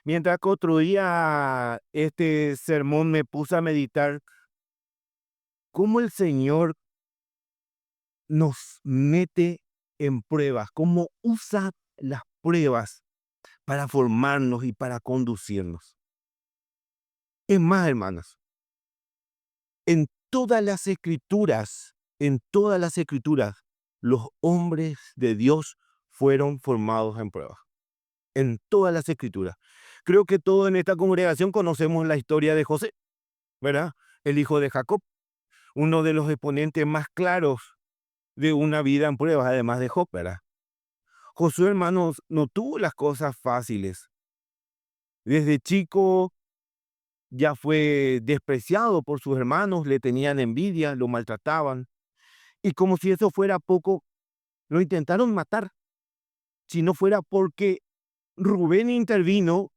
Mientras construía este sermón, me puse a meditar cómo el Señor nos mete en pruebas, cómo usa las pruebas para formarnos y para conducirnos. Es más, hermanos, en todas las escrituras, en todas las escrituras, los hombres de Dios fueron formados en pruebas. En todas las escrituras. Creo que todos en esta congregación conocemos la historia de José, ¿verdad? El hijo de Jacob, uno de los exponentes más claros de una vida en pruebas, además de Job, ¿verdad? Josué, hermanos, no tuvo las cosas fáciles. Desde chico ya fue despreciado por sus hermanos, le tenían envidia, lo maltrataban. Y como si eso fuera poco, lo intentaron matar. Si no fuera porque Rubén intervino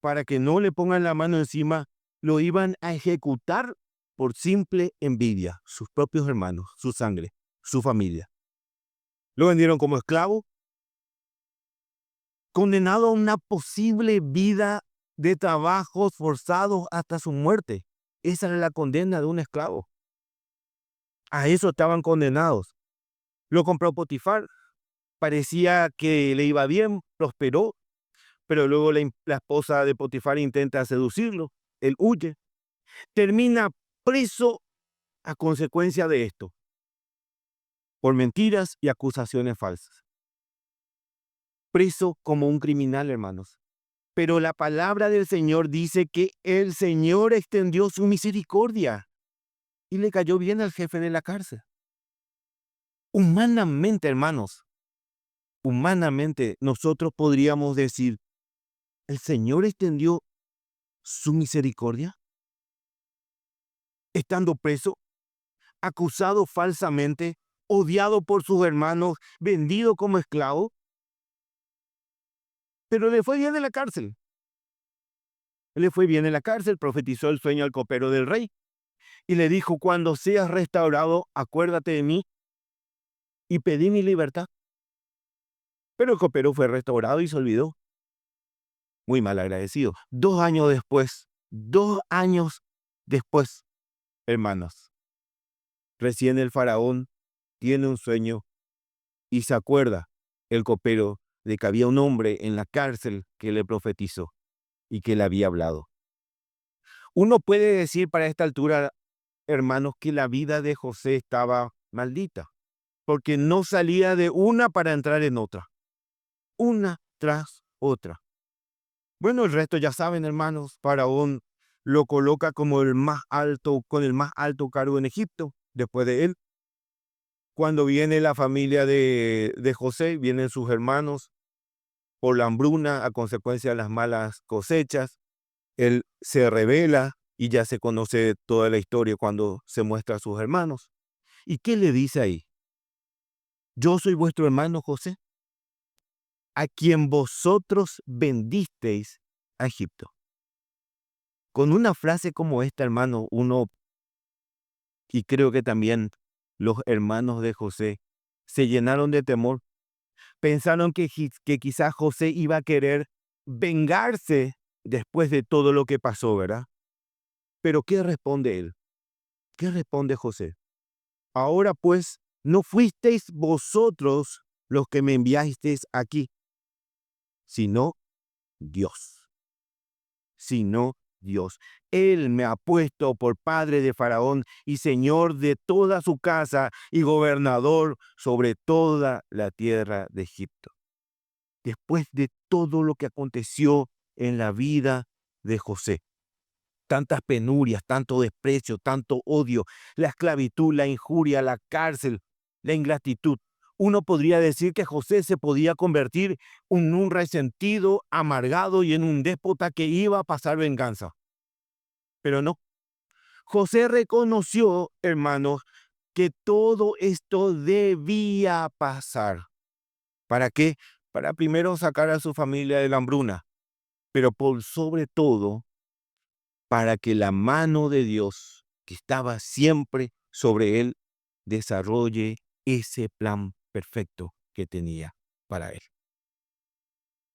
para que no le pongan la mano encima, lo iban a ejecutar por simple envidia, sus propios hermanos, su sangre, su familia. Lo vendieron como esclavo, condenado a una posible vida de trabajos forzados hasta su muerte. Esa era la condena de un esclavo. A eso estaban condenados. Lo compró Potifar, parecía que le iba bien, prosperó, pero luego la esposa de Potifar intenta seducirlo, él huye, termina preso a consecuencia de esto, por mentiras y acusaciones falsas. Preso como un criminal, hermanos. Pero la palabra del Señor dice que el Señor extendió su misericordia y le cayó bien al jefe de la cárcel. Humanamente, hermanos, humanamente nosotros podríamos decir, ¿el Señor extendió su misericordia? Estando preso, acusado falsamente, odiado por sus hermanos, vendido como esclavo, pero le fue bien en la cárcel. Le fue bien en la cárcel, profetizó el sueño al copero del rey y le dijo, cuando seas restaurado, acuérdate de mí y pedí mi libertad. Pero el copero fue restaurado y se olvidó. Muy mal agradecido. 2 años después, hermanos, recién el faraón tiene un sueño y se acuerda el copero de que había un hombre en la cárcel que le profetizó y que le había hablado. Uno puede decir para esta altura, hermanos, que la vida de José estaba maldita, porque no salía de una para entrar en otra, una tras otra. Bueno, el resto ya saben, hermanos, Faraón lo coloca como el más alto, con el más alto cargo en Egipto, después de él. Cuando viene la familia de José, vienen sus hermanos por la hambruna a consecuencia de las malas cosechas. Él se revela y ya se conoce toda la historia cuando se muestra a sus hermanos. ¿Y qué le dice ahí? Yo soy vuestro hermano José, a quien vosotros vendisteis a Egipto. Con una frase como esta, hermano, uno, y creo que también los hermanos de José, se llenaron de temor. Pensaron que quizás José iba a querer vengarse después de todo lo que pasó, ¿verdad? Pero ¿qué responde él? ¿Qué responde José? Ahora pues, no fuisteis vosotros los que me enviasteis aquí, sino Dios. Sino Dios. Él me ha puesto por padre de Faraón y señor de toda su casa y gobernador sobre toda la tierra de Egipto. Después de todo lo que aconteció en la vida de José, tantas penurias, tanto desprecio, tanto odio, la esclavitud, la injuria, la cárcel, la ingratitud. Uno podría decir que José se podía convertir en un resentido, amargado y en un déspota que iba a pasar venganza. Pero no. José reconoció, hermanos, que todo esto debía pasar. ¿Para qué? Para primero sacar a su familia de la hambruna, pero por sobre todo para que la mano de Dios, que estaba siempre sobre él, desarrolle ese plan perfecto que tenía para él.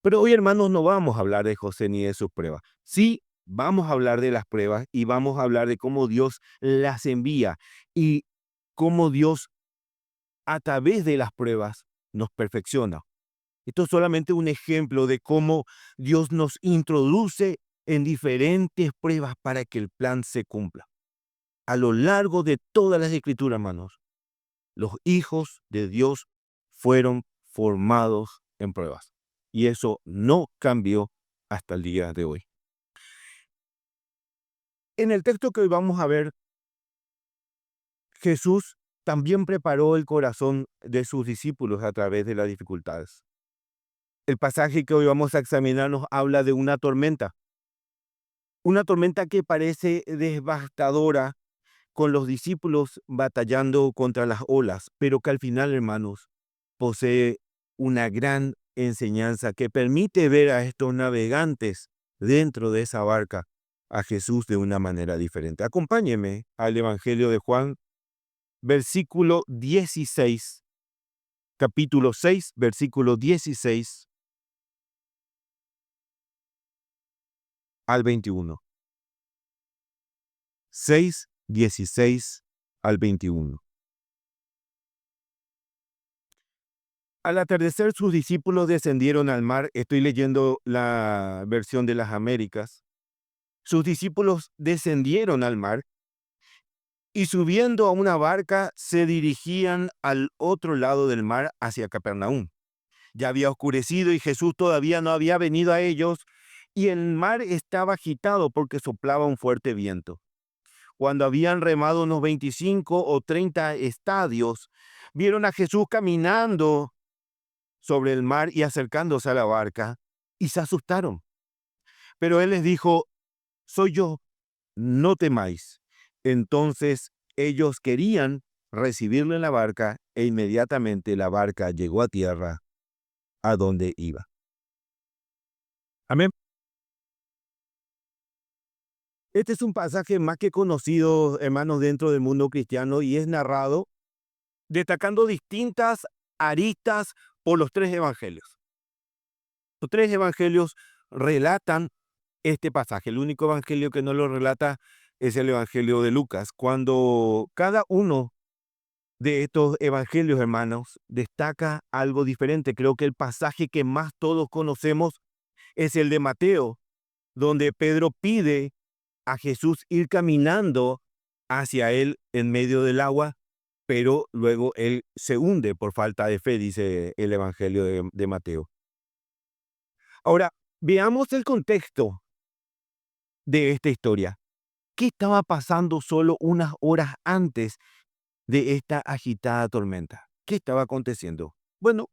Pero hoy, hermanos, no vamos a hablar de José ni de sus pruebas. Sí, vamos a hablar de las pruebas y vamos a hablar de cómo Dios las envía y cómo Dios a través de las pruebas nos perfecciona. Esto es solamente un ejemplo de cómo Dios nos introduce en diferentes pruebas para que el plan se cumpla. A lo largo de todas las escrituras, hermanos, los hijos de Dios fueron formados en pruebas. Y eso no cambió hasta el día de hoy. En el texto que hoy vamos a ver, Jesús también preparó el corazón de sus discípulos a través de las dificultades. El pasaje que hoy vamos a examinar nos habla de una tormenta que parece devastadora, con los discípulos batallando contra las olas, pero que al final, hermanos, posee una gran enseñanza que permite ver a estos navegantes dentro de esa barca a Jesús de una manera diferente. Acompáñeme al Evangelio de Juan, versículo 16, capítulo 6, versículo 16 al 21. 6, 16 al 21. Al atardecer, sus discípulos descendieron al mar. Estoy leyendo la versión de las Américas. Sus discípulos descendieron al mar y, subiendo a una barca, se dirigían al otro lado del mar, hacia Capernaum. Ya había oscurecido y Jesús todavía no había venido a ellos, y el mar estaba agitado porque soplaba un fuerte viento. Cuando habían remado unos 25 o 30 estadios, vieron a Jesús caminando sobre el mar y acercándose a la barca, y se asustaron. Pero él les dijo: soy yo, no temáis. Entonces ellos querían recibirlo en la barca, e inmediatamente la barca llegó a tierra, a donde iba. Amén. Este es un pasaje más que conocido, hermanos, dentro del mundo cristiano, y es narrado destacando distintas aristas por los tres evangelios. Los tres evangelios relatan este pasaje. El único evangelio que no lo relata es el evangelio de Lucas. Cuando cada uno de estos evangelios, hermanos, destaca algo diferente. Creo que el pasaje que más todos conocemos es el de Mateo, donde Pedro pide a Jesús ir caminando hacia él en medio del agua, pero luego él se hunde por falta de fe, dice el evangelio de Mateo. Ahora, veamos el contexto de esta historia. ¿Qué estaba pasando solo unas horas antes de esta agitada tormenta? ¿Qué estaba aconteciendo? Bueno,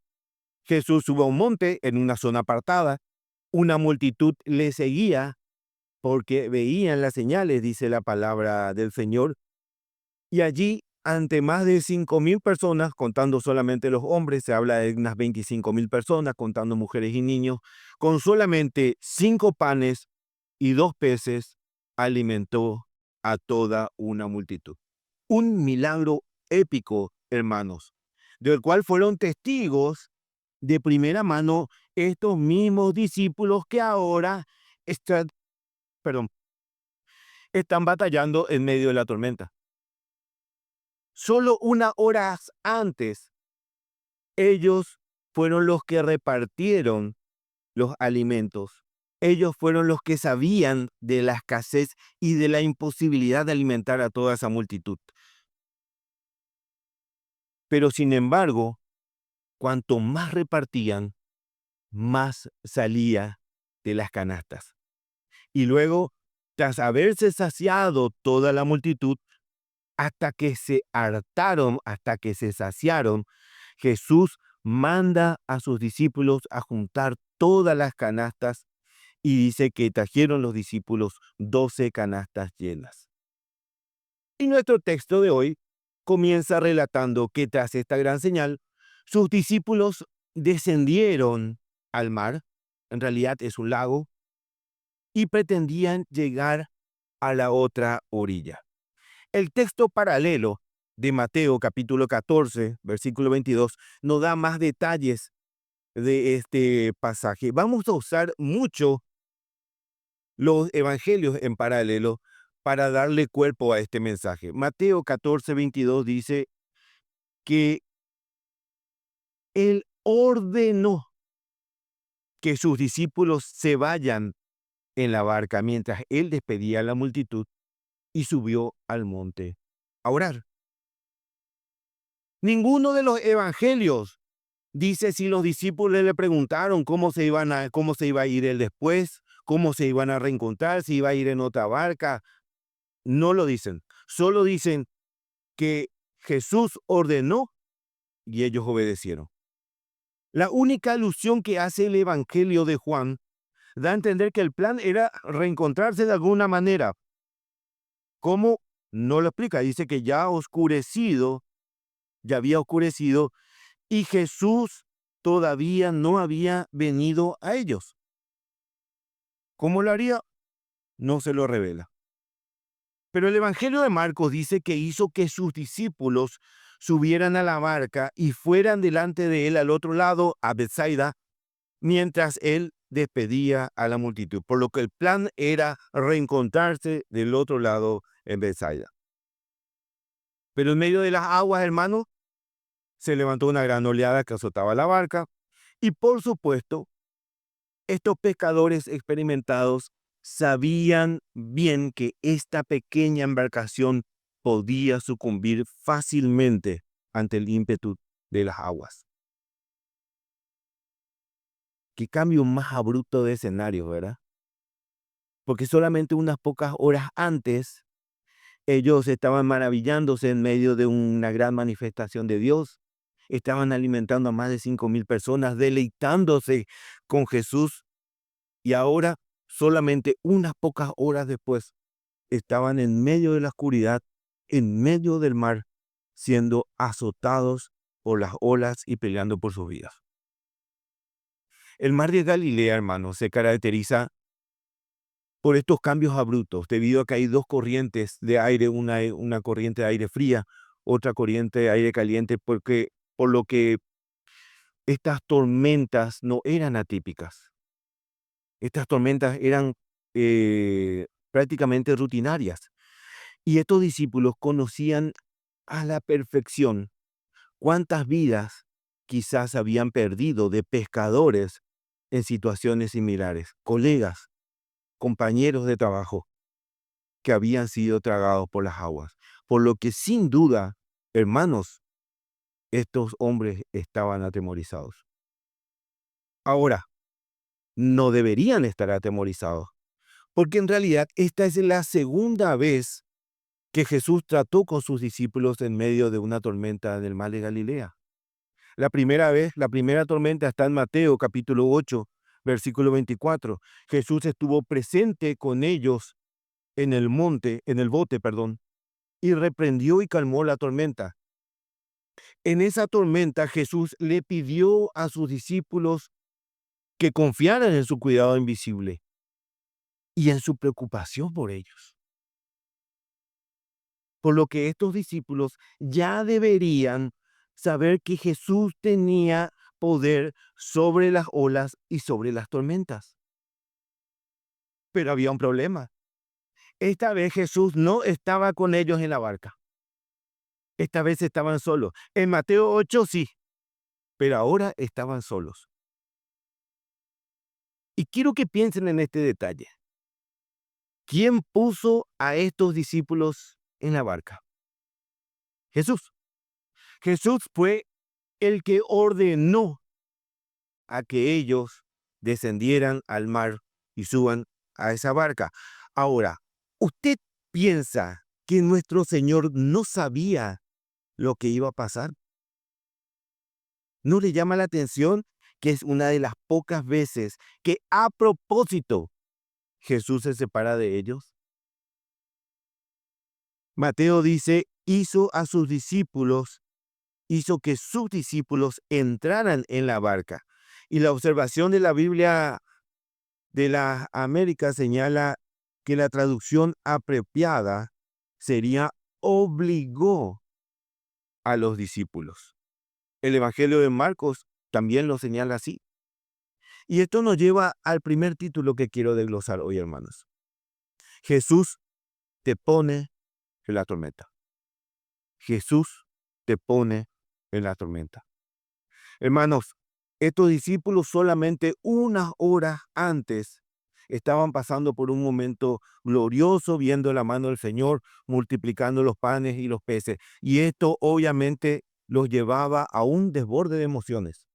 Jesús sube a un monte en una zona apartada. Una multitud le seguía porque veían las señales, dice la palabra del Señor. Y allí, ante más de 5,000 personas, contando solamente los hombres, se habla de unas 25,000 personas, contando mujeres y niños, con solamente 5 panes y 2 peces, alimentó a toda una multitud. Un milagro épico, hermanos, del cual fueron testigos de primera mano estos mismos discípulos que ahora están, están batallando en medio de la tormenta. Solo unas horas antes, ellos fueron los que repartieron los alimentos. Ellos fueron los que sabían de la escasez y de la imposibilidad de alimentar a toda esa multitud. Pero sin embargo, cuanto más repartían, más salía de las canastas. Y luego, tras haberse saciado toda la multitud, hasta que se hartaron, hasta que se saciaron, Jesús manda a sus discípulos a juntar todas las canastas, y dice que trajeron los discípulos 12 canastas llenas. Y nuestro texto de hoy comienza relatando que tras esta gran señal, sus discípulos descendieron al mar, en realidad es un lago, y pretendían llegar a la otra orilla. El texto paralelo de Mateo capítulo 14, versículo 22, nos da más detalles de este pasaje. Vamos a usar mucho los evangelios en paralelo para darle cuerpo a este mensaje. Mateo 14:22 dice que Él ordenó que sus discípulos se vayan en la barca mientras Él despedía a la multitud y subió al monte a orar. Ninguno de los evangelios dice si los discípulos le preguntaron cómo se iba a ir él después, cómo se iban a reencontrar, si iba a ir en otra barca. No lo dicen. Solo dicen que Jesús ordenó y ellos obedecieron. La única alusión que hace el Evangelio de Juan da a entender que el plan era reencontrarse de alguna manera. ¿Cómo? No lo explica. Dice que ya había oscurecido y Jesús todavía no había venido a ellos. ¿Cómo lo haría? No se lo revela. Pero el Evangelio de Marcos dice que hizo que sus discípulos subieran a la barca y fueran delante de él al otro lado, a Betsaida, mientras él despedía a la multitud. Por lo que el plan era reencontrarse del otro lado en Betsaida. Pero en medio de las aguas, hermanos, se levantó una gran oleada que azotaba la barca y, por supuesto, estos pescadores experimentados sabían bien que esta pequeña embarcación podía sucumbir fácilmente ante el ímpetu de las aguas. Qué cambio más abrupto de escenario, ¿verdad? Porque solamente unas pocas horas antes ellos estaban maravillándose en medio de una gran manifestación de Dios. Estaban alimentando a más de 5,000 personas, deleitándose con Jesús. Y ahora, solamente unas pocas horas después, estaban en medio de la oscuridad, en medio del mar, siendo azotados por las olas y peleando por sus vidas. El mar de Galilea, hermanos, se caracteriza por estos cambios abruptos, debido a que hay dos corrientes de aire, una corriente de aire fría, otra corriente de aire caliente, por lo que estas tormentas no eran atípicas. Estas tormentas eran prácticamente rutinarias. Y estos discípulos conocían a la perfección cuántas vidas quizás habían perdido de pescadores en situaciones similares, colegas, compañeros de trabajo que habían sido tragados por las aguas. Por lo que sin duda, hermanos, estos hombres estaban atemorizados. Ahora, no deberían estar atemorizados, porque en realidad esta es la segunda vez que Jesús trató con sus discípulos en medio de una tormenta en el mar de Galilea. La primera tormenta está en Mateo capítulo 8, versículo 24. Jesús estuvo presente con ellos en el bote, y reprendió y calmó la tormenta. En esa tormenta Jesús le pidió a sus discípulos que confiaran en su cuidado invisible y en su preocupación por ellos. Por lo que estos discípulos ya deberían saber que Jesús tenía poder sobre las olas y sobre las tormentas. Pero había un problema. Esta vez Jesús no estaba con ellos en la barca. Esta vez estaban solos. En Mateo 8 sí, pero ahora estaban solos. Y quiero que piensen en este detalle. ¿Quién puso a estos discípulos en la barca? Jesús. Jesús fue el que ordenó a que ellos descendieran al mar y suban a esa barca. Ahora, ¿usted piensa que nuestro Señor no sabía lo que iba a pasar? ¿No le llama la atención que es una de las pocas veces que a propósito Jesús se separa de ellos? Mateo dice, hizo que sus discípulos entraran en la barca. Y la observación de la Biblia de las Américas señala que la traducción apropiada sería obligó a los discípulos. El Evangelio de Marcos también lo señala así. Y esto nos lleva al primer título que quiero desglosar hoy, hermanos. Jesús te pone en la tormenta. Jesús te pone en la tormenta. Hermanos, estos discípulos solamente unas horas antes estaban pasando por un momento glorioso, viendo la mano del Señor, multiplicando los panes y los peces. Y esto obviamente los llevaba a un desborde de emociones.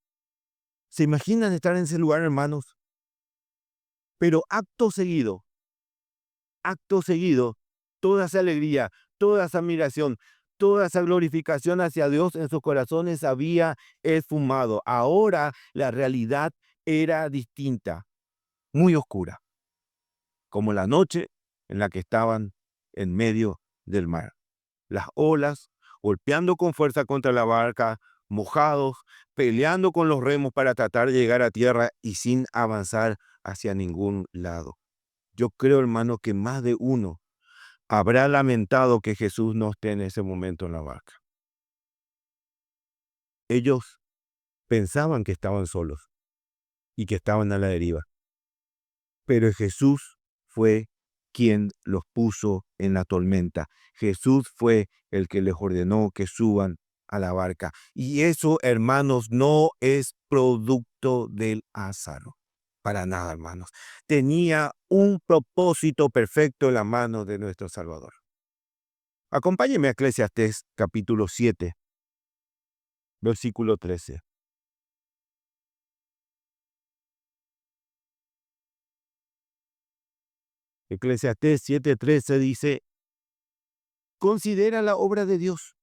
¿Se imaginan estar en ese lugar, hermanos? Pero acto seguido, toda esa alegría, toda esa admiración, toda esa glorificación hacia Dios en sus corazones había esfumado. Ahora la realidad era distinta, muy oscura, como la noche en la que estaban en medio del mar. Las olas golpeando con fuerza contra la barca, mojados, peleando con los remos para tratar de llegar a tierra y sin avanzar hacia ningún lado. Yo creo, hermano, que más de uno habrá lamentado que Jesús no esté en ese momento en la barca. Ellos pensaban que estaban solos y que estaban a la deriva, pero Jesús fue quien los puso en la tormenta. Jesús fue el que les ordenó que suban a la barca. Y eso, hermanos, no es producto del azar. Para nada, hermanos. Tenía un propósito perfecto en la mano de nuestro Salvador. Acompáñenme a Eclesiastés capítulo 7, versículo 13. Eclesiastés 7:13 dice, considera la obra de Dios,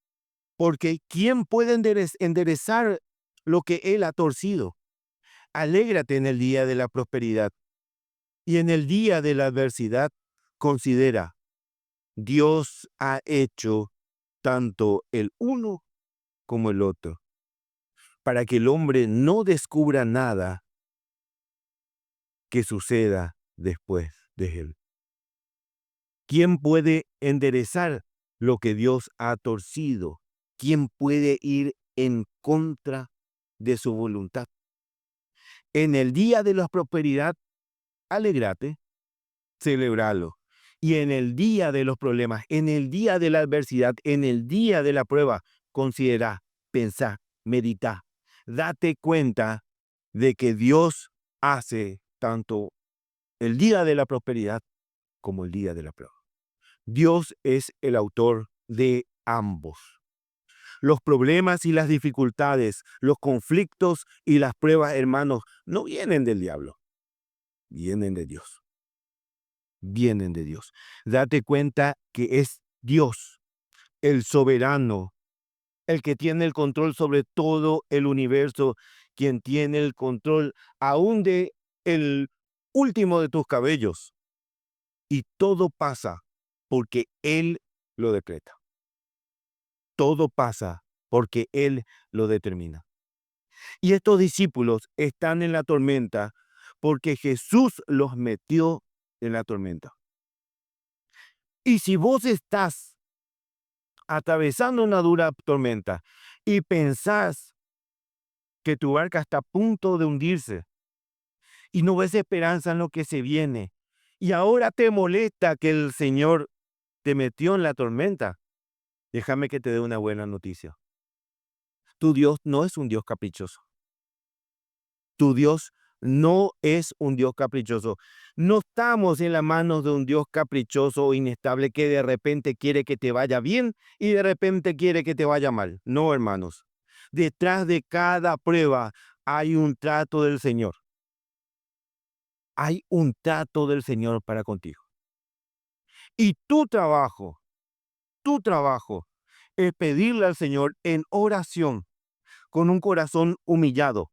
porque ¿quién puede enderezar lo que Él ha torcido? Alégrate en el día de la prosperidad y en el día de la adversidad considera, Dios ha hecho tanto el uno como el otro, para que el hombre no descubra nada que suceda después de él. ¿Quién puede enderezar lo que Dios ha torcido? ¿Quién puede ir en contra de su voluntad? En el día de la prosperidad, alégrate, celebralo. Y en el día de los problemas, en el día de la adversidad, en el día de la prueba, considera, pensá, medita. Date cuenta de que Dios hace tanto el día de la prosperidad como el día de la prueba. Dios es el autor de ambos. Los problemas y las dificultades, los conflictos y las pruebas, hermanos, no vienen del diablo, vienen de Dios. Vienen de Dios. Date cuenta que es Dios, el soberano, el que tiene el control sobre todo el universo, quien tiene el control aún de el último de tus cabellos. Y todo pasa porque Él lo decreta. Todo pasa porque Él lo determina. Y estos discípulos están en la tormenta porque Jesús los metió en la tormenta. Y si vos estás atravesando una dura tormenta y pensás que tu barca está a punto de hundirse y no ves esperanza en lo que se viene, y ahora te molesta que el Señor te metió en la tormenta, déjame que te dé una buena noticia. Tu Dios no es un Dios caprichoso. Tu Dios no es un Dios caprichoso. No estamos en las manos de un Dios caprichoso o inestable que de repente quiere que te vaya bien y de repente quiere que te vaya mal. No, hermanos. Detrás de cada prueba hay un trato del Señor. Hay un trato del Señor para contigo. Y tu trabajo es pedirle al Señor en oración, con un corazón humillado,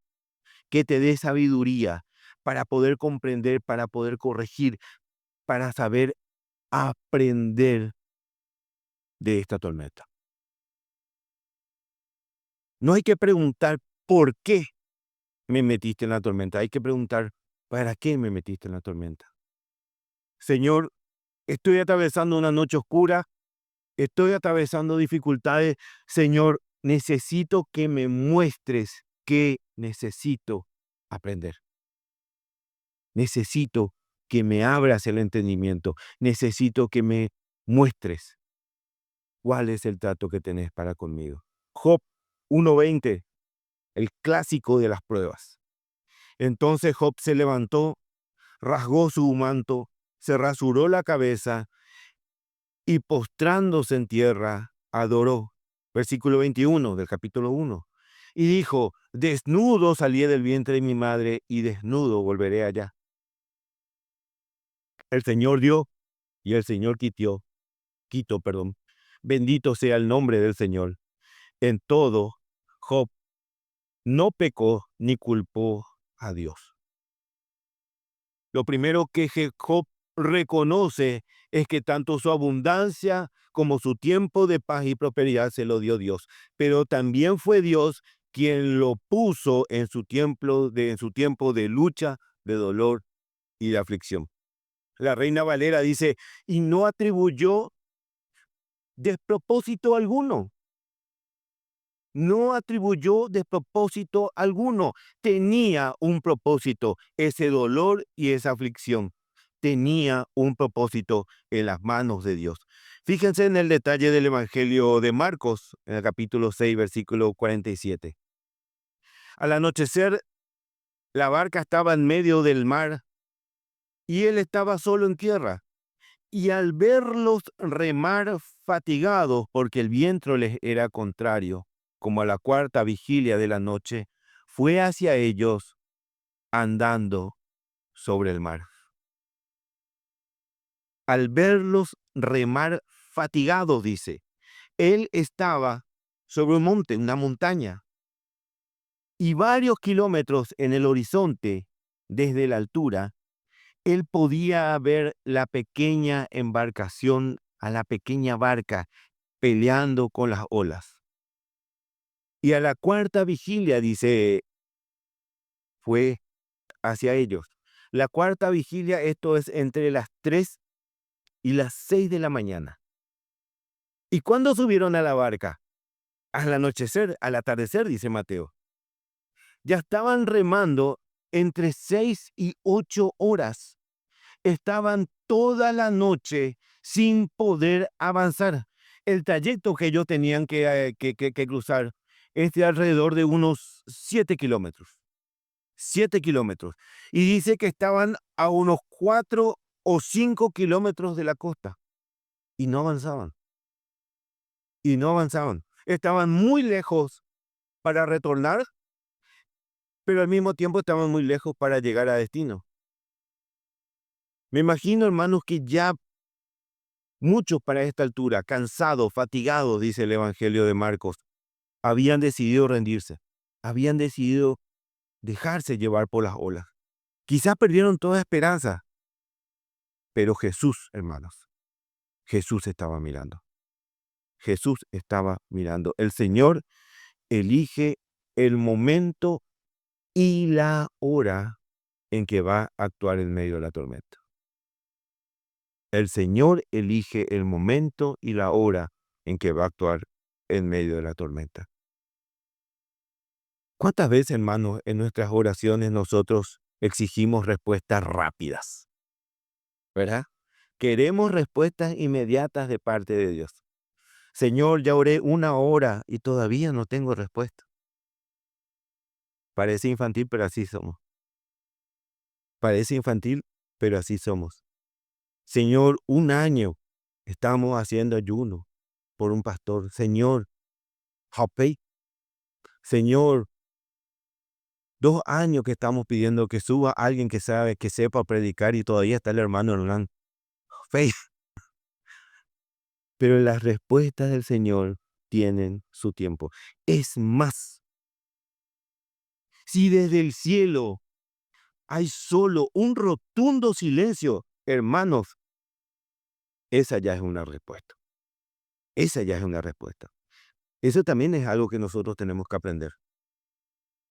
que te dé sabiduría para poder comprender, para poder corregir, para saber aprender de esta tormenta. No hay que preguntar por qué me metiste en la tormenta, hay que preguntar para qué me metiste en la tormenta. Señor, estoy atravesando una noche oscura, estoy atravesando dificultades. Señor, necesito que me muestres qué necesito aprender. Necesito que me abras el entendimiento. Necesito que me muestres cuál es el trato que tenés para conmigo. Job 1:20, el clásico de las pruebas. Entonces Job se levantó, rasgó su manto, se rasuró la cabeza y postrándose en tierra, adoró. Versículo 21 del capítulo 1. Y dijo, desnudo salí del vientre de mi madre y desnudo volveré allá. El Señor dio y el Señor quitó. Bendito sea el nombre del Señor. En todo, Job no pecó ni culpó a Dios. Lo primero que Job reconoce es que tanto su abundancia como su tiempo de paz y prosperidad se lo dio Dios, pero también fue Dios quien lo puso en su tiempo de lucha, de dolor y de aflicción. La Reina Valera dice, y no atribuyó despropósito alguno. No atribuyó despropósito alguno. Tenía un propósito, ese dolor y esa aflicción. Tenía un propósito en las manos de Dios. Fíjense en el detalle del Evangelio de Marcos, en el capítulo 6, versículo 47. Al anochecer, la barca estaba en medio del mar y él estaba solo en tierra. Y al verlos remar fatigados porque el viento les era contrario, como a la cuarta vigilia de la noche, fue hacia ellos andando sobre el mar. Al verlos remar fatigados, dice, él estaba sobre un monte, una montaña, y varios kilómetros en el horizonte, desde la altura, él podía ver la pequeña embarcación, a la pequeña barca, peleando con las olas. Y a la cuarta vigilia, dice, fue hacia ellos. La cuarta vigilia, esto es entre las 3 y las 6 de la mañana. ¿Y cuándo subieron a la barca? Al anochecer, al atardecer, dice Mateo. Ya estaban remando entre 6 y 8 horas. Estaban toda la noche sin poder avanzar. El trayecto que ellos tenían que cruzar es de alrededor de unos 7 kilómetros. 7 kilómetros. Y dice que estaban a unos 4 o 5 kilómetros de la costa. Y no avanzaban. Y no avanzaban. Estaban muy lejos para retornar, pero al mismo tiempo estaban muy lejos para llegar a destino. Me imagino, hermanos, que ya muchos para esta altura, cansados, fatigados, dice el Evangelio de Marcos, habían decidido rendirse. Habían decidido dejarse llevar por las olas. Quizás perdieron toda esperanza. Pero Jesús, hermanos, Jesús estaba mirando. Jesús estaba mirando. El Señor elige el momento y la hora en que va a actuar en medio de la tormenta. El Señor elige el momento y la hora en que va a actuar en medio de la tormenta. ¿Cuántas veces, hermanos, en nuestras oraciones nosotros exigimos respuestas rápidas? ¿Verdad? Queremos respuestas inmediatas de parte de Dios. Señor, ya oré 1 hora y todavía no tengo respuesta. Parece infantil, pero así somos. Parece infantil, pero así somos. Señor, 1 año estamos haciendo ayuno por un pastor. Señor, Hapei. Señor, 2 años que estamos pidiendo que suba alguien que sepa predicar y todavía está el hermano Hernán. Hapei. Pero las respuestas del Señor tienen su tiempo. Es más, si desde el cielo hay solo un rotundo silencio, hermanos, esa ya es una respuesta. Esa ya es una respuesta. Eso también es algo que nosotros tenemos que aprender.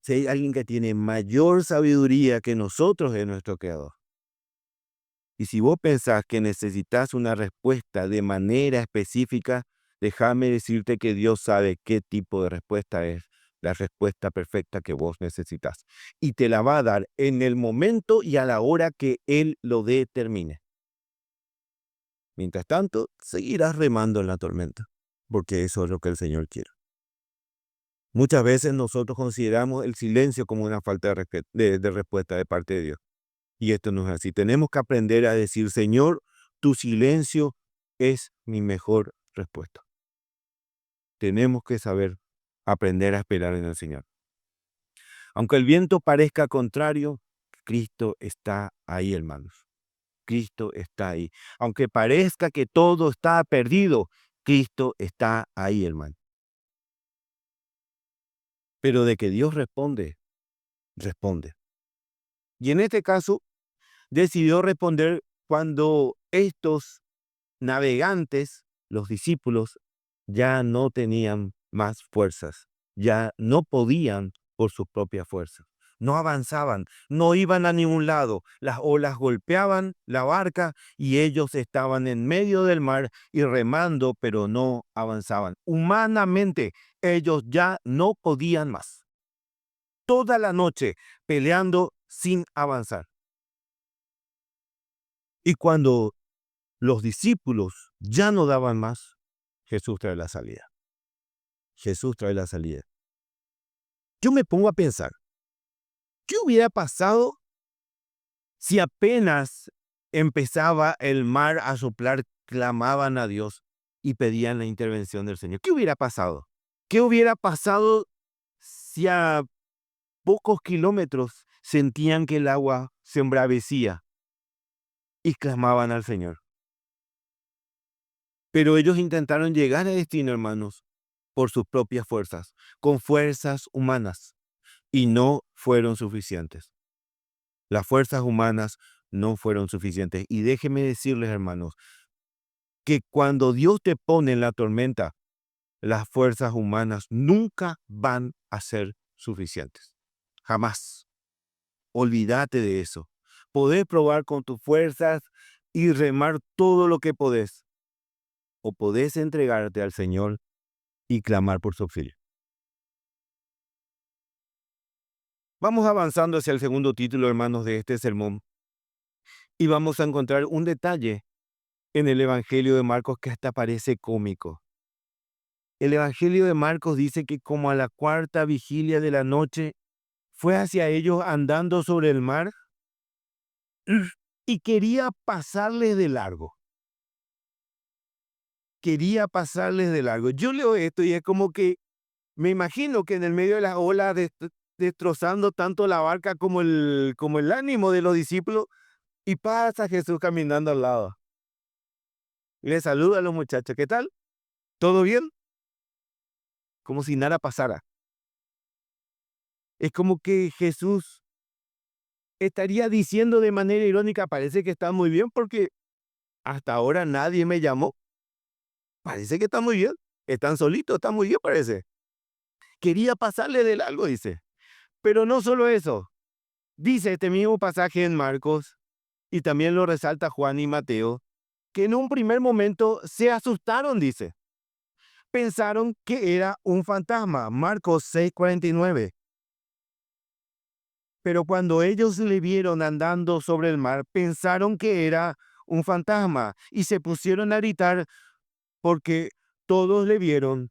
Si hay alguien que tiene mayor sabiduría que nosotros, es nuestro Creador. Y si vos pensás que necesitas una respuesta de manera específica, déjame decirte que Dios sabe qué tipo de respuesta es la respuesta perfecta que vos necesitas. Y te la va a dar en el momento y a la hora que Él lo determine. Mientras tanto, seguirás remando en la tormenta, porque eso es lo que el Señor quiere. Muchas veces nosotros consideramos el silencio como una falta de respuesta de parte de Dios. Y esto no es así. Tenemos que aprender a decir, Señor, tu silencio es mi mejor respuesta. Tenemos que saber aprender a esperar en el Señor. Aunque el viento parezca contrario, Cristo está ahí, hermanos. Cristo está ahí. Aunque parezca que todo está perdido, Cristo está ahí, hermano. Pero de que Dios responde, responde. Y en este caso, decidió responder cuando estos navegantes, los discípulos, ya no tenían más fuerzas, ya no podían por sus propias fuerzas. No avanzaban, no iban a ningún lado. Las olas golpeaban la barca y ellos estaban en medio del mar y remando, pero no avanzaban. Humanamente, ellos ya no podían más. Toda la noche peleando sin avanzar. Y cuando los discípulos ya no daban más, Jesús trae la salida. Jesús trae la salida. Yo me pongo a pensar, ¿qué hubiera pasado si apenas empezaba el mar a soplar, clamaban a Dios y pedían la intervención del Señor? ¿Qué hubiera pasado? ¿Qué hubiera pasado si a pocos kilómetros sentían que el agua se embravecía y clamaban al Señor? Pero ellos intentaron llegar a destino, hermanos, por sus propias fuerzas, con fuerzas humanas, y no fueron suficientes. Las fuerzas humanas no fueron suficientes. Y déjenme decirles, hermanos, que cuando Dios te pone en la tormenta, las fuerzas humanas nunca van a ser suficientes. Jamás. Olvídate de eso. Podés probar con tus fuerzas y remar todo lo que podés. O podés entregarte al Señor y clamar por su auxilio. Vamos avanzando hacia el segundo título, hermanos, de este sermón. Y vamos a encontrar un detalle en el Evangelio de Marcos que hasta parece cómico. El Evangelio de Marcos dice que como a la cuarta vigilia de la noche fue hacia ellos andando sobre el mar y quería pasarles de largo. Quería pasarles de largo. Yo leo esto y es como que me imagino que en el medio de las olas destrozando tanto la barca como el ánimo de los discípulos, y pasa Jesús caminando al lado. Le saluda a los muchachos. ¿Qué tal? ¿Todo bien? Como si nada pasara. Es como que Jesús estaría diciendo de manera irónica, parece que está muy bien porque hasta ahora nadie me llamó. Parece que está muy bien. Están solitos, está muy bien, parece. Quería pasarle de largo, dice. Pero no solo eso. Dice este mismo pasaje en Marcos, y también lo resalta Juan y Mateo, que en un primer momento se asustaron, dice. Pensaron que era un fantasma. Marcos 6:49. Pero cuando ellos le vieron andando sobre el mar, pensaron que era un fantasma y se pusieron a gritar porque todos le vieron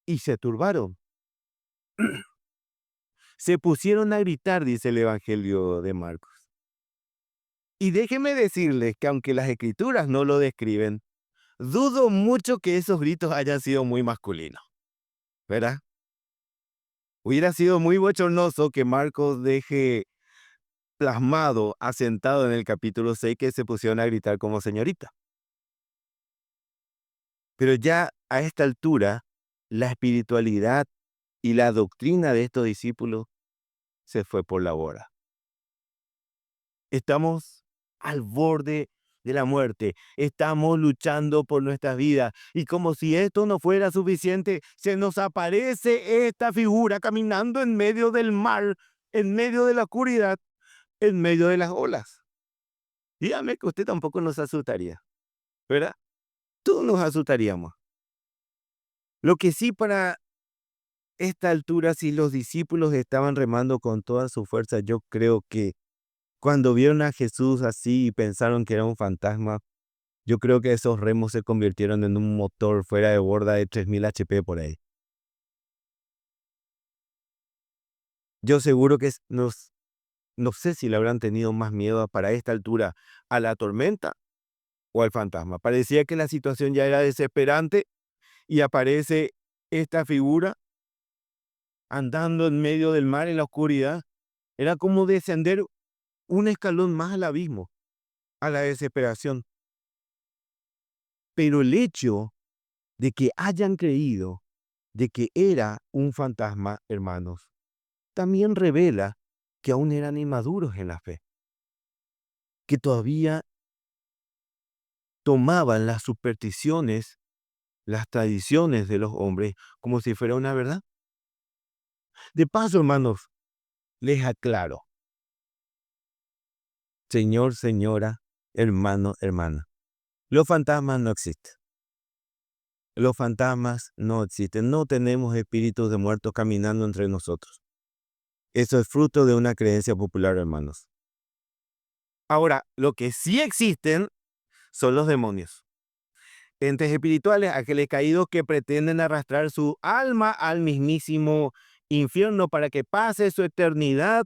y se turbaron. Se pusieron a gritar, dice el Evangelio de Marcos. Y déjenme decirles que aunque las escrituras no lo describen, dudo mucho que esos gritos hayan sido muy masculinos, ¿verdad? Hubiera sido muy bochornoso que Marcos deje plasmado, asentado en el capítulo 6, que se pusieron a gritar como señorita. Pero ya a esta altura, la espiritualidad y la doctrina de estos discípulos se fue por la borda. Estamos al borde de la muerte. Estamos luchando por nuestras vidas. Y como si esto no fuera suficiente, se nos aparece esta figura caminando en medio del mar, en medio de la oscuridad, en medio de las olas. Dígame que usted tampoco nos asustaría, ¿verdad? Todos nos asustaríamos. Lo que sí, para esta altura, si los discípulos estaban remando con toda su fuerza, yo creo que cuando vieron a Jesús así y pensaron que era un fantasma, yo creo que esos remos se convirtieron en un motor fuera de borda de 3000 HP por ahí. Yo seguro que no sé si le habrán tenido más miedo para esta altura a la tormenta o al fantasma. Parecía que la situación ya era desesperante y aparece esta figura andando en medio del mar en la oscuridad. Era como descender un escalón más al abismo, a la desesperación. Pero el hecho de que hayan creído de que era un fantasma, hermanos, también revela que aún eran inmaduros en la fe, que todavía tomaban las supersticiones, las tradiciones de los hombres como si fuera una verdad. De paso, hermanos, les aclaro, señor, señora, hermano, hermana, los fantasmas no existen. Los fantasmas no existen. No tenemos espíritus de muertos caminando entre nosotros. Eso es fruto de una creencia popular, hermanos. Ahora, lo que sí existen son los demonios. Entes espirituales, ángeles caídos que pretenden arrastrar su alma al mismísimo infierno para que pase su eternidad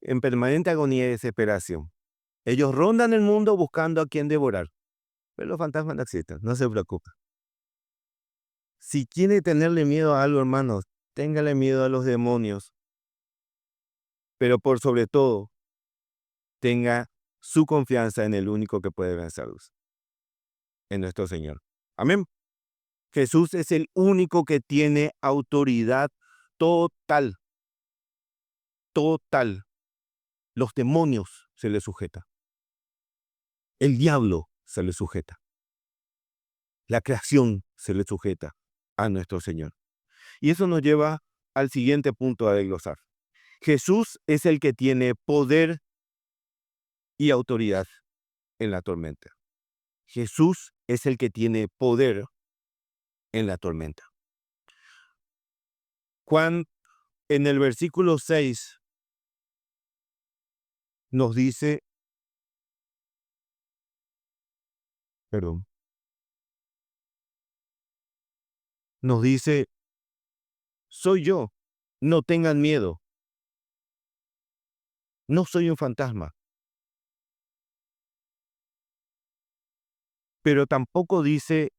en permanente agonía y desesperación. Ellos rondan el mundo buscando a quien devorar. Pero los fantasmas no existen, no se preocupen. Si quiere tenerle miedo a algo, hermanos, téngale miedo a los demonios. Pero por sobre todo, tenga su confianza en el único que puede vencerlos, en nuestro Señor. Amén. Jesús es el único que tiene autoridad total, total. Los demonios se le sujeta. El diablo se le sujeta. La creación se le sujeta a nuestro Señor. Y eso nos lleva al siguiente punto a desglosar. Jesús es el que tiene poder y autoridad en la tormenta. Jesús es el que tiene poder en la tormenta. Juan, en el versículo 6, nos dice, perdón, nos dice, soy yo, no tengan miedo, no soy un fantasma, pero tampoco dice,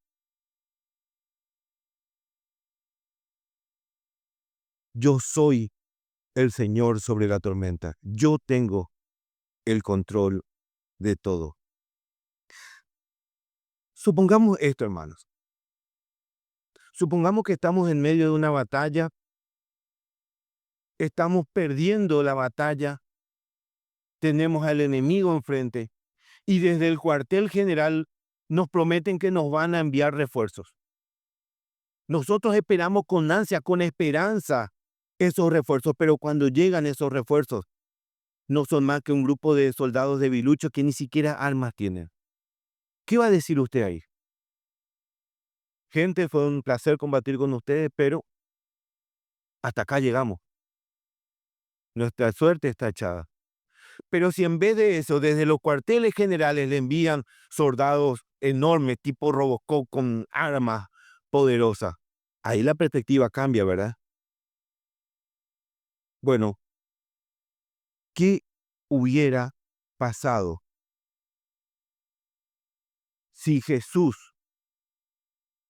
yo soy el Señor sobre la tormenta, yo tengo el control de todo. Supongamos esto, hermanos. Supongamos que estamos en medio de una batalla, estamos perdiendo la batalla, tenemos al enemigo enfrente y desde el cuartel general nos prometen que nos van a enviar refuerzos. Nosotros esperamos con ansia, con esperanza esos refuerzos, pero cuando llegan esos refuerzos, no son más que un grupo de soldados debiluchos que ni siquiera armas tienen. ¿Qué va a decir usted ahí? Gente, fue un placer combatir con ustedes, pero hasta acá llegamos. Nuestra suerte está echada. Pero si en vez de eso, desde los cuarteles generales le envían soldados enormes, tipo Robocop, con armas poderosas, ahí la perspectiva cambia, ¿verdad? Bueno, ¿qué hubiera pasado si Jesús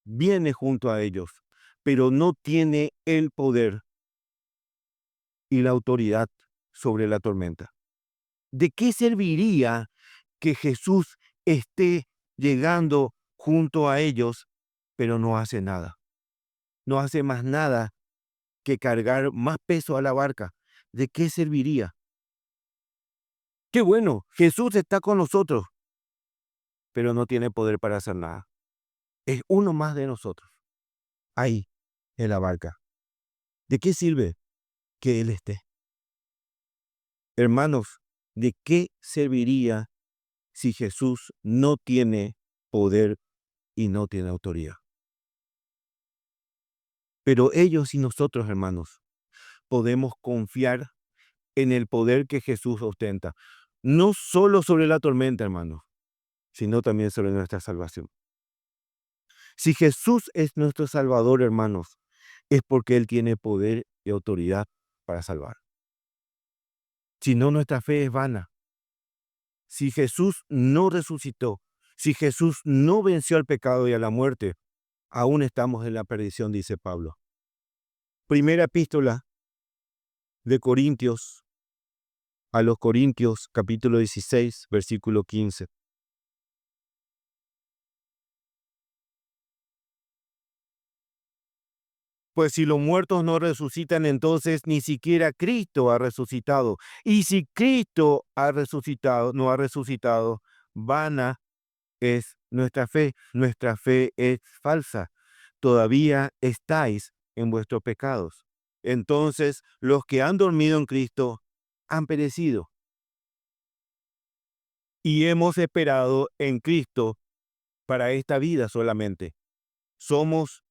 viene junto a ellos, pero no tiene el poder y la autoridad sobre la tormenta? ¿De qué serviría que Jesús esté llegando junto a ellos, pero no hace nada? No hace más nada que cargar más peso a la barca. ¿De qué serviría? Qué bueno, Jesús está con nosotros, pero no tiene poder para hacer nada. Es uno más de nosotros, ahí, en la barca. ¿De qué sirve que Él esté? Hermanos, ¿de qué serviría si Jesús no tiene poder y no tiene autoridad? Pero ellos y nosotros, hermanos, podemos confiar en el poder que Jesús ostenta, no solo sobre la tormenta, hermanos, sino también sobre nuestra salvación. Si Jesús es nuestro Salvador, hermanos, es porque Él tiene poder y autoridad para salvar. Si no, nuestra fe es vana. Si Jesús no resucitó, si Jesús no venció al pecado y a la muerte, aún estamos en la perdición, dice Pablo. Primera epístola de Corintios a los Corintios, capítulo 16, versículo 15. Pues si los muertos no resucitan, entonces ni siquiera Cristo ha resucitado. Y si Cristo no ha resucitado, vana es nuestra fe es falsa. Todavía estáis en vuestros pecados. Entonces, los que han dormido en Cristo han perecido. Y hemos esperado en Cristo para esta vida solamente. Somos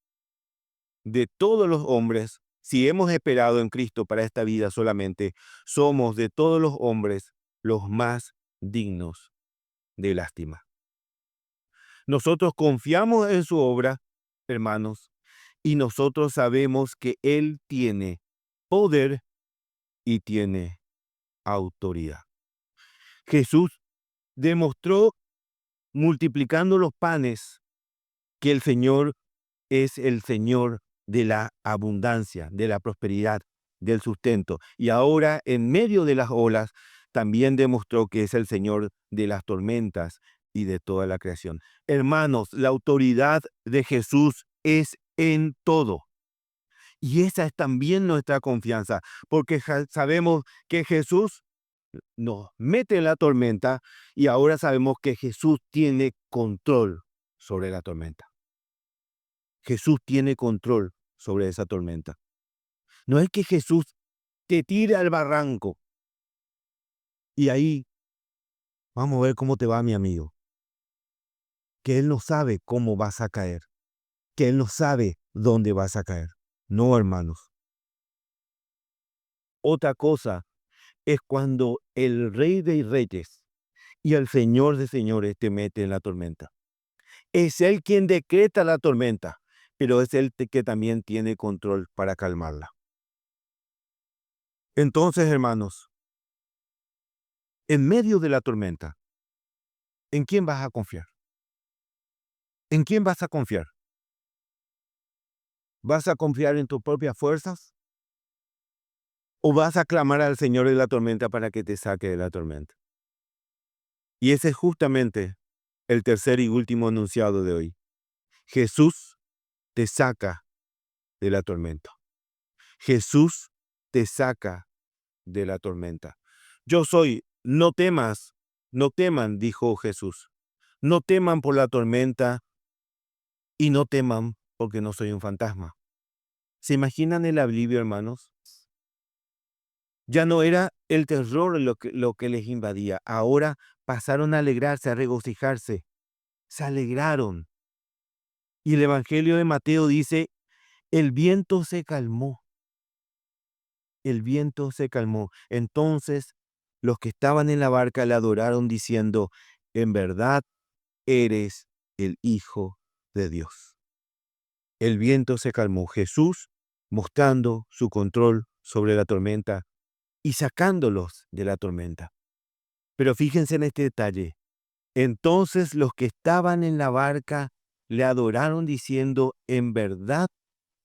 de todos los hombres, si hemos esperado en Cristo para esta vida solamente, somos de todos los hombres los más dignos de lástima. Nosotros confiamos en su obra, hermanos, y nosotros sabemos que Él tiene poder y tiene autoridad. Jesús demostró multiplicando los panes que el Señor es el Señor de la abundancia, de la prosperidad, del sustento. Y ahora, en medio de las olas, también demostró que es el Señor de las tormentas y de toda la creación. Hermanos, la autoridad de Jesús es en todo. Y esa es también nuestra confianza, porque sabemos que Jesús nos mete en la tormenta y ahora sabemos que Jesús tiene control sobre la tormenta. Jesús tiene control sobre esa tormenta. No es que Jesús te tire al barranco y ahí vamos a ver cómo te va, mi amigo. Que Él no sabe cómo vas a caer, que Él no sabe dónde vas a caer. No, hermanos. Otra cosa es cuando el Rey de Reyes y el Señor de Señores te mete en la tormenta. Es Él quien decreta la tormenta, pero es Él que también tiene control para calmarla. Entonces, hermanos, en medio de la tormenta, ¿en quién vas a confiar? ¿En quién vas a confiar? ¿Vas a confiar en tus propias fuerzas? ¿O vas a clamar al Señor de la tormenta para que te saque de la tormenta? Y ese es justamente el tercer y último enunciado de hoy. Jesús te saca de la tormenta. Jesús te saca de la tormenta. Yo soy, no temas, no teman, dijo Jesús. No teman por la tormenta y no teman porque no soy un fantasma. ¿Se imaginan el alivio, hermanos? Ya no era el terror lo que les invadía. Ahora pasaron a alegrarse, a regocijarse. Se alegraron. Y el Evangelio de Mateo dice, el viento se calmó. El viento se calmó. Entonces los que estaban en la barca le adoraron diciendo, en verdad eres el Hijo de Dios. El viento se calmó. Jesús mostrando su control sobre la tormenta y sacándolos de la tormenta. Pero fíjense en este detalle. Entonces los que estaban en la barca le adoraron diciendo, en verdad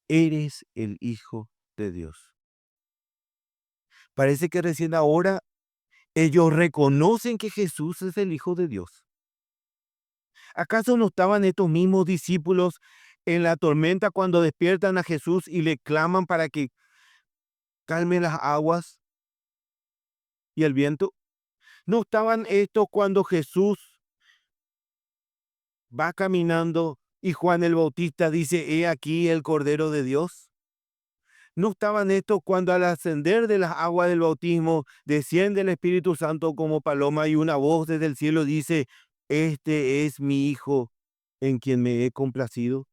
eres el Hijo de Dios. Parece que recién ahora ellos reconocen que Jesús es el Hijo de Dios. ¿Acaso no estaban estos mismos discípulos en la tormenta cuando despiertan a Jesús y le claman para que calme las aguas y el viento? ¿No estaban estos cuando Jesús va caminando y Juan el Bautista dice, he aquí el Cordero de Dios? ¿No estaban estos cuando al ascender de las aguas del bautismo desciende el Espíritu Santo como paloma y una voz desde el cielo dice, este es mi Hijo en quien me he complacido?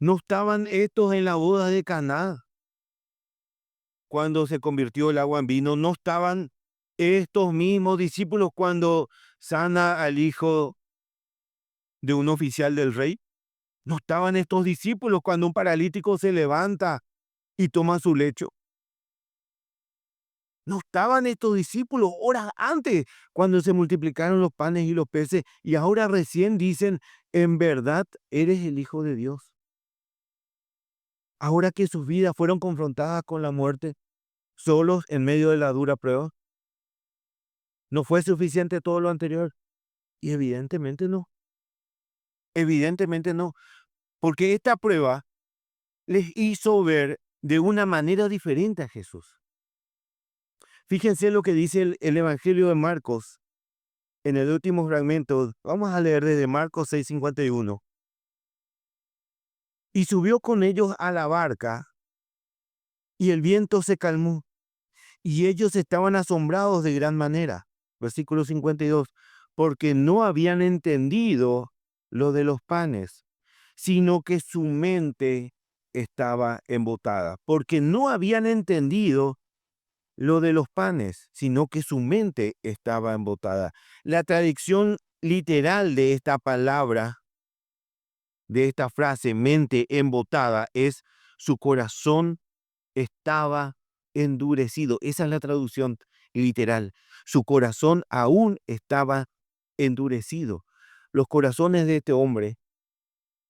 No estaban estos en la boda de Caná cuando se convirtió el agua en vino. No estaban estos mismos discípulos cuando sana al hijo de un oficial del rey. No estaban estos discípulos cuando un paralítico se levanta y toma su lecho. No estaban estos discípulos horas antes cuando se multiplicaron los panes y los peces y ahora recién dicen, en verdad eres el Hijo de Dios. Ahora que sus vidas fueron confrontadas con la muerte, solos en medio de la dura prueba, ¿no fue suficiente todo lo anterior? Y evidentemente no, evidentemente no, porque esta prueba les hizo ver de una manera diferente a Jesús. Fíjense lo que dice el Evangelio de Marcos en el último fragmento. Vamos a leer desde Marcos 6:51. Y subió con ellos a la barca, y el viento se calmó, y ellos estaban asombrados de gran manera. Versículo 52, porque no habían entendido lo de los panes, sino que su mente estaba embotada. Porque no habían entendido lo de los panes, sino que su mente estaba embotada. La traducción literal de esta palabra, de esta frase, mente embotada, es su corazón estaba endurecido. Esa es la traducción literal. Su corazón aún estaba endurecido. Los corazones de este hombre,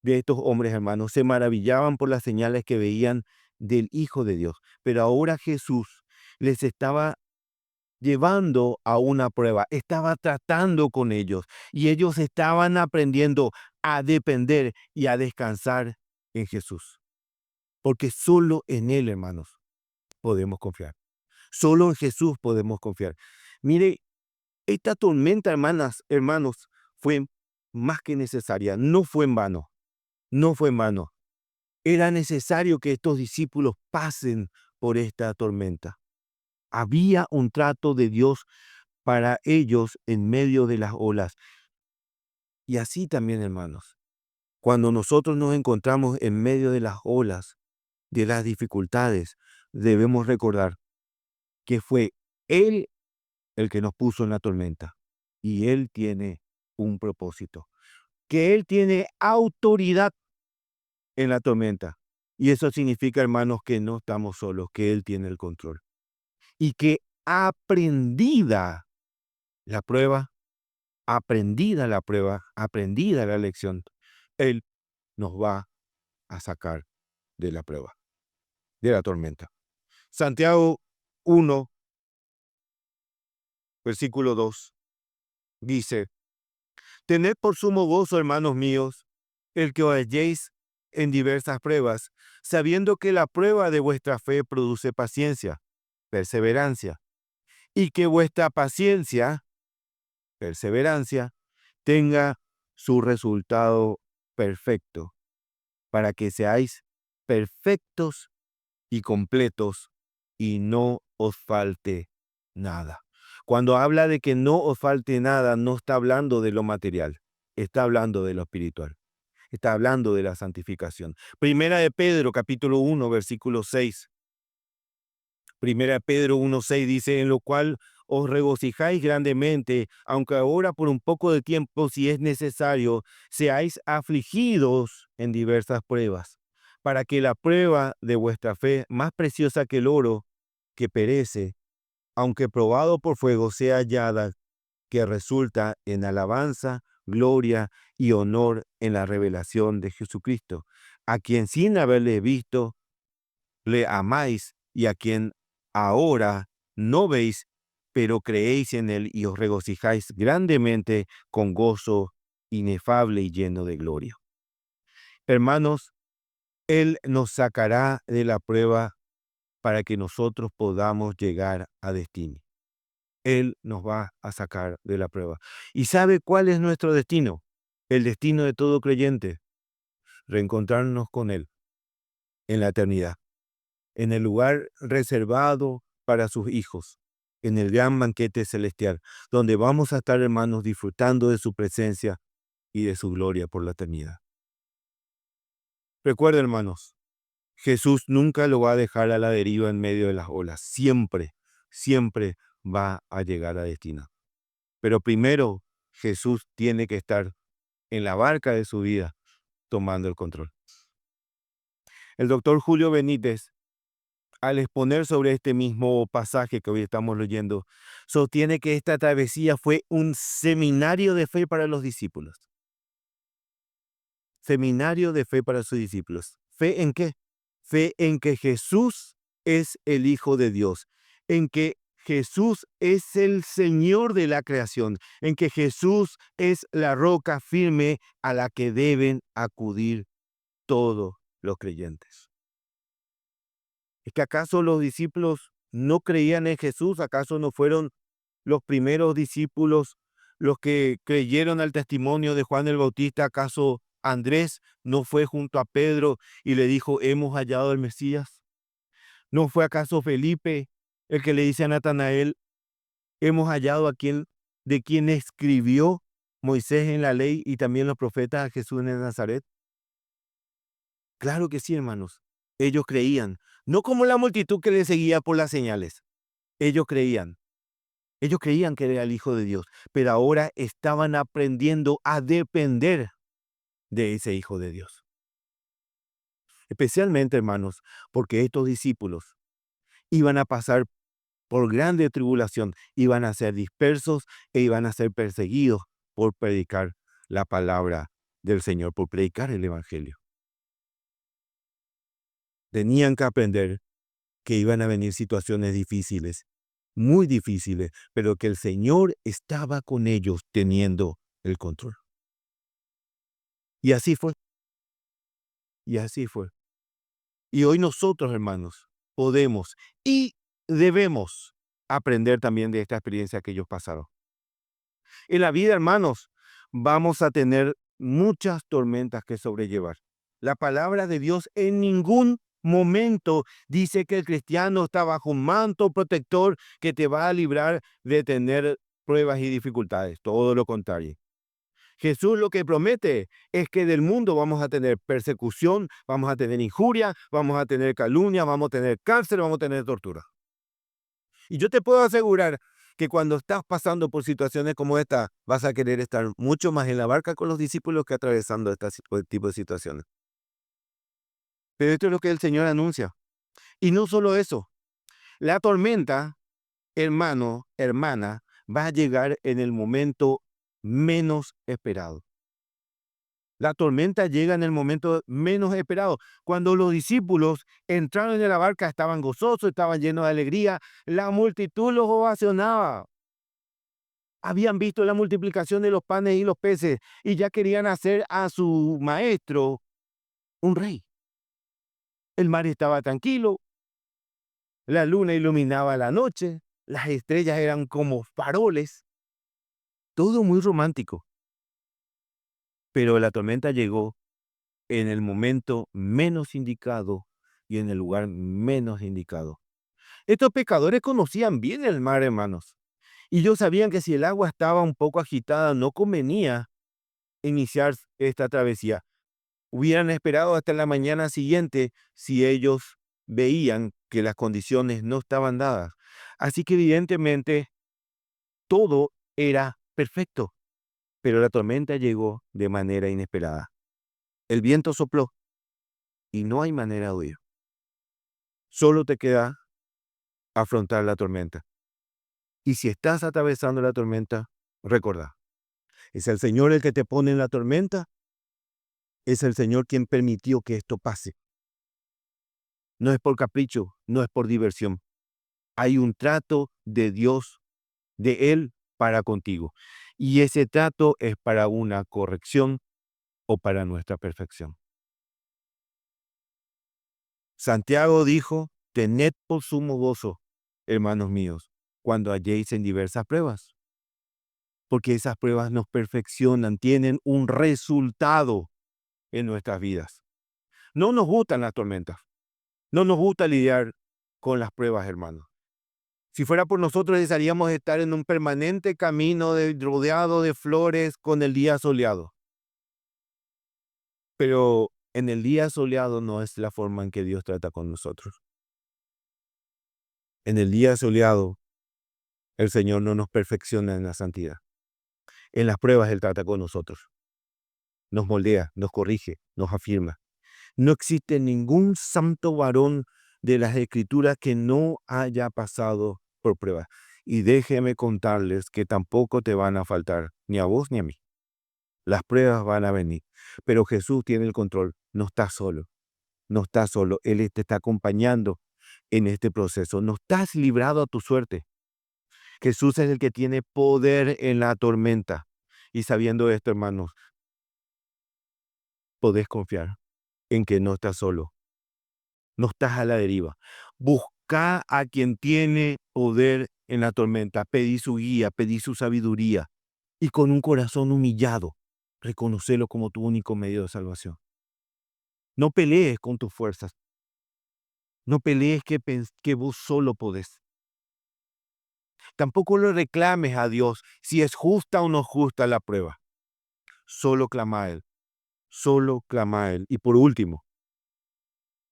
de estos hombres hermanos, se maravillaban por las señales que veían del Hijo de Dios. Pero ahora Jesús les estaba llevando a una prueba, estaba tratando con ellos y ellos estaban aprendiendo a depender y a descansar en Jesús. Porque solo en Él, hermanos, podemos confiar. Solo en Jesús podemos confiar. Mire, esta tormenta, hermanos, fue más que necesaria. No fue en vano. No fue en vano. Era necesario que estos discípulos pasen por esta tormenta. Había un trato de Dios para ellos en medio de las olas. Y así también, hermanos, cuando nosotros nos encontramos en medio de las olas, de las dificultades, debemos recordar que fue Él el que nos puso en la tormenta. Y Él tiene un propósito, que Él tiene autoridad en la tormenta. Y eso significa, hermanos, que no estamos solos, que Él tiene el control. Y que aprendida la prueba, aprendida la lección, Él nos va a sacar de la prueba, de la tormenta. Santiago 1, versículo 2, dice, tened por sumo gozo, hermanos míos, el que os halléis en diversas pruebas, sabiendo que la prueba de vuestra fe produce paciencia, perseverancia, y que vuestra paciencia, perseverancia, tenga su resultado perfecto, para que seáis perfectos y completos y no os falte nada. Cuando habla de que no os falte nada, no está hablando de lo material, está hablando de lo espiritual, está hablando de la santificación. Primera de Pedro, capítulo 1, versículo 6. Primera de Pedro 1:6 dice, en lo cual os regocijáis grandemente, aunque ahora por un poco de tiempo, si es necesario, seáis afligidos en diversas pruebas, para que la prueba de vuestra fe, más preciosa que el oro, que perece, aunque probado por fuego, sea hallada, que resulta en alabanza, gloria y honor en la revelación de Jesucristo, a quien sin haberle visto, le amáis y a quien ahora no veis, pero creéis en él y os regocijáis grandemente con gozo inefable y lleno de gloria. Hermanos, Él nos sacará de la prueba para que nosotros podamos llegar a destino. Él nos va a sacar de la prueba. ¿Y sabe cuál es nuestro destino? El destino de todo creyente, reencontrarnos con Él en la eternidad, en el lugar reservado para sus hijos, en el gran banquete celestial, donde vamos a estar, hermanos, disfrutando de su presencia y de su gloria por la eternidad. Recuerden, hermanos, Jesús nunca lo va a dejar a la deriva en medio de las olas. Siempre, siempre va a llegar a destino. Pero primero, Jesús tiene que estar en la barca de su vida tomando el control. El doctor Julio Benítez, al exponer sobre este mismo pasaje que hoy estamos leyendo, sostiene que esta travesía fue un seminario de fe para los discípulos. Seminario de fe para sus discípulos. ¿Fe en qué? Fe en que Jesús es el Hijo de Dios, en que Jesús es el Señor de la creación, en que Jesús es la roca firme a la que deben acudir todos los creyentes. ¿Es que acaso los discípulos no creían en Jesús? ¿Acaso no fueron los primeros discípulos los que creyeron al testimonio de Juan el Bautista? ¿Acaso Andrés no fue junto a Pedro y le dijo, hemos hallado al Mesías? ¿No fue acaso Felipe el que le dice a Natanael, hemos hallado de quien escribió Moisés en la ley y también los profetas, a Jesús de Nazaret? Claro que sí, hermanos. Ellos creían, no como la multitud que le seguía por las señales. Ellos creían. Ellos creían que era el Hijo de Dios, pero ahora estaban aprendiendo a depender de ese Hijo de Dios. Especialmente, hermanos, porque estos discípulos iban a pasar por grande tribulación, iban a ser dispersos e iban a ser perseguidos por predicar la palabra del Señor, por predicar el Evangelio. Tenían que aprender que iban a venir situaciones difíciles, muy difíciles, pero que el Señor estaba con ellos teniendo el control. Y así fue. Y así fue. Y hoy nosotros, hermanos, podemos y debemos aprender también de esta experiencia que ellos pasaron. En la vida, hermanos, vamos a tener muchas tormentas que sobrellevar. La palabra de Dios en ningún momento dice que el cristiano está bajo un manto protector que te va a librar de tener pruebas y dificultades. Todo lo contrario. Jesús lo que promete es que del mundo vamos a tener persecución, vamos a tener injuria, vamos a tener calumnia, vamos a tener cárcel, vamos a tener tortura. Y yo te puedo asegurar que cuando estás pasando por situaciones como esta, vas a querer estar mucho más en la barca con los discípulos que atravesando este tipo de situaciones. Pero esto es lo que el Señor anuncia. Y no solo eso, la tormenta, hermano, hermana, va a llegar en el momento menos esperado. La tormenta llega en el momento menos esperado. Cuando los discípulos entraron en la barca, estaban gozosos, estaban llenos de alegría. La multitud los ovacionaba. Habían visto la multiplicación de los panes y los peces y ya querían hacer a su maestro un rey. El mar estaba tranquilo, la luna iluminaba la noche, las estrellas eran como faroles, todo muy romántico. Pero la tormenta llegó en el momento menos indicado y en el lugar menos indicado. Estos pescadores conocían bien el mar, hermanos, y ellos sabían que si el agua estaba un poco agitada, no convenía iniciar esta travesía. Hubieran esperado hasta la mañana siguiente si ellos veían que las condiciones no estaban dadas. Así que evidentemente todo era perfecto, pero la tormenta llegó de manera inesperada. El viento sopló y no hay manera de huir. Solo te queda afrontar la tormenta. Y si estás atravesando la tormenta, recordá, es el Señor el que te pone en la tormenta, es el Señor quien permitió que esto pase. No es por capricho, no es por diversión. Hay un trato de Dios, de Él para contigo. Y ese trato es para una corrección o para nuestra perfección. Santiago dijo, tened por sumo gozo, hermanos míos, cuando halléis en diversas pruebas. Porque esas pruebas nos perfeccionan, tienen un resultado en nuestras vidas. No nos gustan las tormentas. No nos gusta lidiar con las pruebas, hermanos. Si fuera por nosotros, desearíamos estar en un permanente camino rodeado de flores con el día soleado. Pero En el día soleado no es la forma en que Dios trata con nosotros. En el día soleado, el Señor no nos perfecciona en la santidad. En las pruebas Él trata con nosotros. Nos moldea, nos corrige, nos afirma. No existe ningún santo varón de las Escrituras que no haya pasado por pruebas. Y déjeme contarles que tampoco te van a faltar, ni a vos ni a mí. Las pruebas van a venir, pero Jesús tiene el control. No estás solo, no estás solo. Él te está acompañando en este proceso. No estás librado a tu suerte. Jesús es el que tiene poder en la tormenta. Y sabiendo esto, hermanos, podés confiar en que no estás solo. No estás a la deriva. Busca a quien tiene poder en la tormenta. Pedí su guía, pedí su sabiduría. Y con un corazón humillado, reconocelo como tu único medio de salvación. No pelees con tus fuerzas. No pelees que vos solo podés. Tampoco le reclames a Dios si es justa o no justa la prueba. Solo clama a Él. Solo clama a Él. Y por último,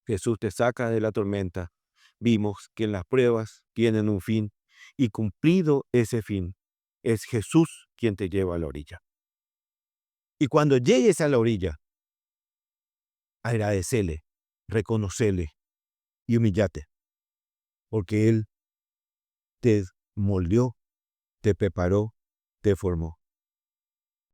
Jesús te saca de la tormenta. Vimos que las pruebas tienen un fin y cumplido ese fin, es Jesús quien te lleva a la orilla. Y cuando llegues a la orilla, agradecele, reconocele y humillate, porque Él te moldeó, te preparó, te formó.